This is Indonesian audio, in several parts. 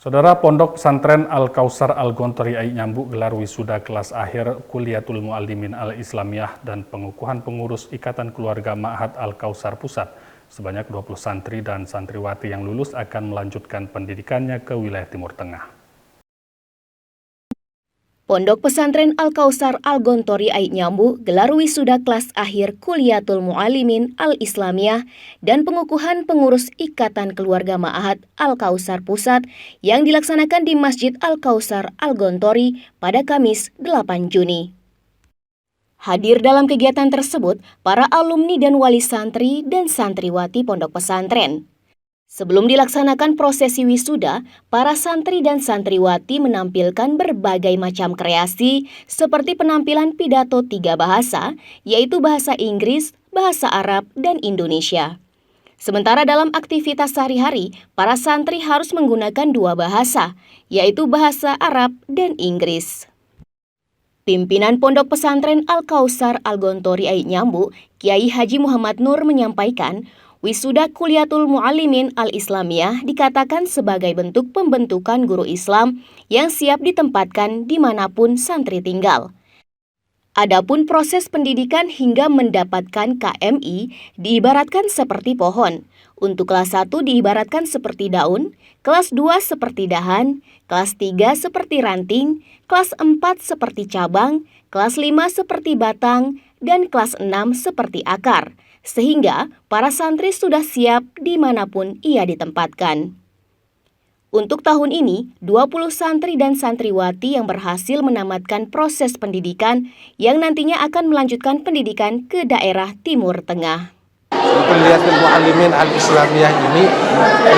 Saudara, Pondok Pesantren Al-Kautsar Al-Gontori Ai Nyambu gelar wisuda kelas akhir Kuliatul Muallimin Al-Islamiyah dan pengukuhan pengurus Ikatan Keluarga Ma'had Al-Kautsar Pusat. Sebanyak 20 santri dan santriwati yang lulus akan melanjutkan pendidikannya ke wilayah Timur Tengah. Pondok Pesantren Al-Kautsar Al-Gontori Ai Nyambu gelar wisuda kelas akhir Kuliatul Muallimin Al-Islamiyah dan pengukuhan pengurus Ikatan Keluarga Ma'had Al-Kautsar Pusat yang dilaksanakan di Masjid Al-Kautsar Al-Gontori pada Kamis 8 Juni. Hadir dalam kegiatan tersebut para alumni dan wali santri dan santriwati pondok pesantren. Sebelum dilaksanakan prosesi wisuda, para santri dan santriwati menampilkan berbagai macam kreasi seperti penampilan pidato 3 bahasa, yaitu bahasa Inggris, bahasa Arab, dan Indonesia. Sementara dalam aktivitas sehari-hari, para santri harus menggunakan 2 bahasa, yaitu bahasa Arab dan Inggris. Pimpinan Pondok Pesantren Al-Kautsar Al-Gontori Ai Nyambu, Kiai Haji Muhammad Nur menyampaikan, wisuda Kuliatul Muallimin Al-Islamiyah dikatakan sebagai bentuk pembentukan guru Islam yang siap ditempatkan dimanapun santri tinggal. Adapun proses pendidikan hingga mendapatkan KMI diibaratkan seperti pohon. Untuk kelas 1 diibaratkan seperti daun, kelas 2 seperti dahan, kelas 3 seperti ranting, kelas 4 seperti cabang, kelas 5 seperti batang, dan kelas 6 seperti akar. Sehingga para santri sudah siap dimanapun ia ditempatkan. Untuk tahun ini, 20 santri dan santriwati yang berhasil menamatkan proses pendidikan yang nantinya akan melanjutkan pendidikan ke daerah Timur Tengah. Kuliatul Muallimin Al-Islamiyah ini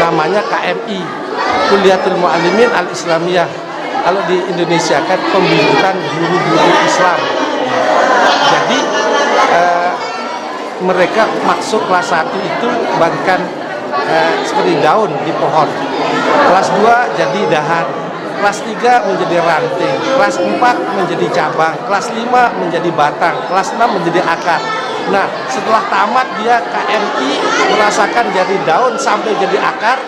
namanya KMI, Kuliatul Muallimin Al-Islamiyah. Kalau di Indonesia kan pembimbingan guru-guru Islam. Jadi mereka masuk kelas 1 itu bagikan seperti daun di pohon. Kelas 2 jadi dahan. Kelas 3 menjadi ranting. Kelas 4 menjadi cabang. Kelas 5 menjadi batang. Kelas 6 menjadi akar. Nah, setelah tamat dia KMI merasakan jadi daun sampai jadi akar,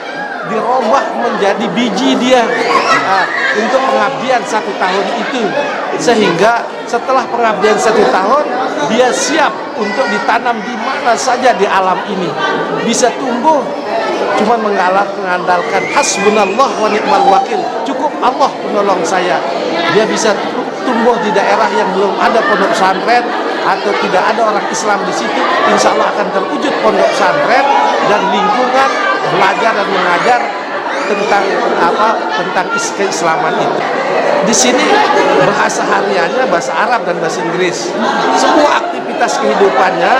dirubah menjadi biji dia untuk pengabdian 1 tahun itu. Sehingga setelah pengabdian 1 tahun, dia siap untuk ditanam di mana saja di alam ini. Bisa tumbuh, cuma mengandalkan hasbunallah wa ni'mal wakil. Cukup Allah penolong saya. Dia bisa tumbuh di daerah yang belum ada pondok pesantren atau tidak ada orang Islam di situ. Insya Allah akan terwujud pondok pesantren dan lingkungan belajar dan mengajar tentang keislaman itu. Di sini bahasa hariannya bahasa Arab dan bahasa Inggris. Semua aktivitas kehidupannya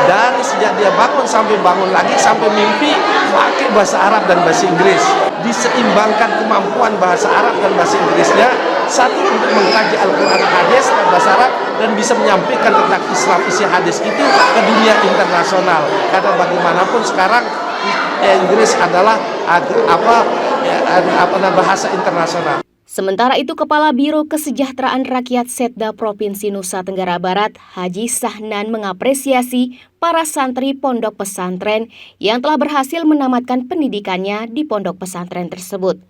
dari sejak dia bangun sampai bangun lagi sampai mimpi pakai bahasa Arab dan bahasa Inggris. Diseimbangkan kemampuan bahasa Arab dan bahasa Inggrisnya, satu untuk mengkaji Al-Quran hadis dan bahasa Arab dan bisa menyampaikan tentang Islam isi hadis itu ke dunia internasional. Karena bagaimanapun sekarang Inggris adalah bahasa internasional. Sementara itu, Kepala Biro Kesejahteraan Rakyat Setda Provinsi Nusa Tenggara Barat, Haji Sahnan mengapresiasi para santri pondok pesantren yang telah berhasil menamatkan pendidikannya di pondok pesantren tersebut.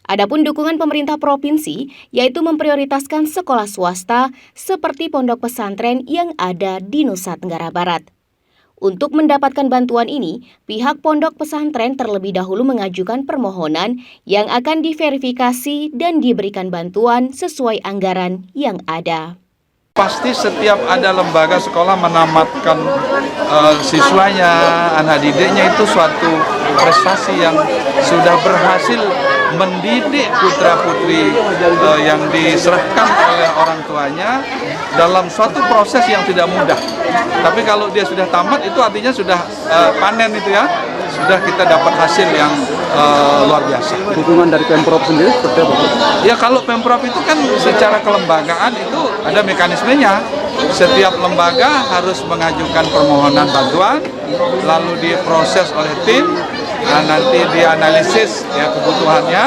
Adapun dukungan pemerintah provinsi, yaitu memprioritaskan sekolah swasta seperti pondok pesantren yang ada di Nusa Tenggara Barat. Untuk mendapatkan bantuan ini, pihak pondok pesantren terlebih dahulu mengajukan permohonan yang akan diverifikasi dan diberikan bantuan sesuai anggaran yang ada. Pasti setiap ada lembaga sekolah menamatkan siswanya, anak didiknya itu suatu prestasi yang sudah berhasil mendidik putra-putri yang diserahkan oleh orang tuanya dalam suatu proses yang tidak mudah. Tapi kalau dia sudah tamat itu artinya sudah panen itu ya, sudah kita dapat hasil yang luar biasa. Dukungan dari Pemprov sendiri seperti apa? Ya kalau Pemprov itu kan secara kelembagaan itu ada mekanismenya. Setiap lembaga harus mengajukan permohonan bantuan, lalu diproses oleh tim, nanti dianalisis ya kebutuhannya,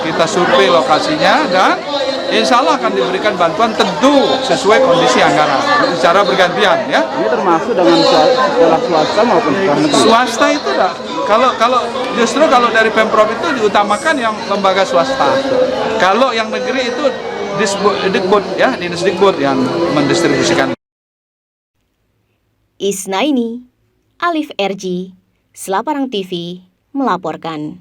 kita survei lokasinya dan insya Allah akan diberikan bantuan tentu sesuai kondisi anggaran secara bergantian ya. Ini termasuk dengan sekolah swasta maupun sekolah negeri? Swasta itu Kalau justru kalau dari Pemprov itu diutamakan yang lembaga swasta. Kalau yang negeri itu Dikbud ya, Dinas Dikbud yang mendistribusikan. Isnaini, Alif RG, Selaparang TV melaporkan.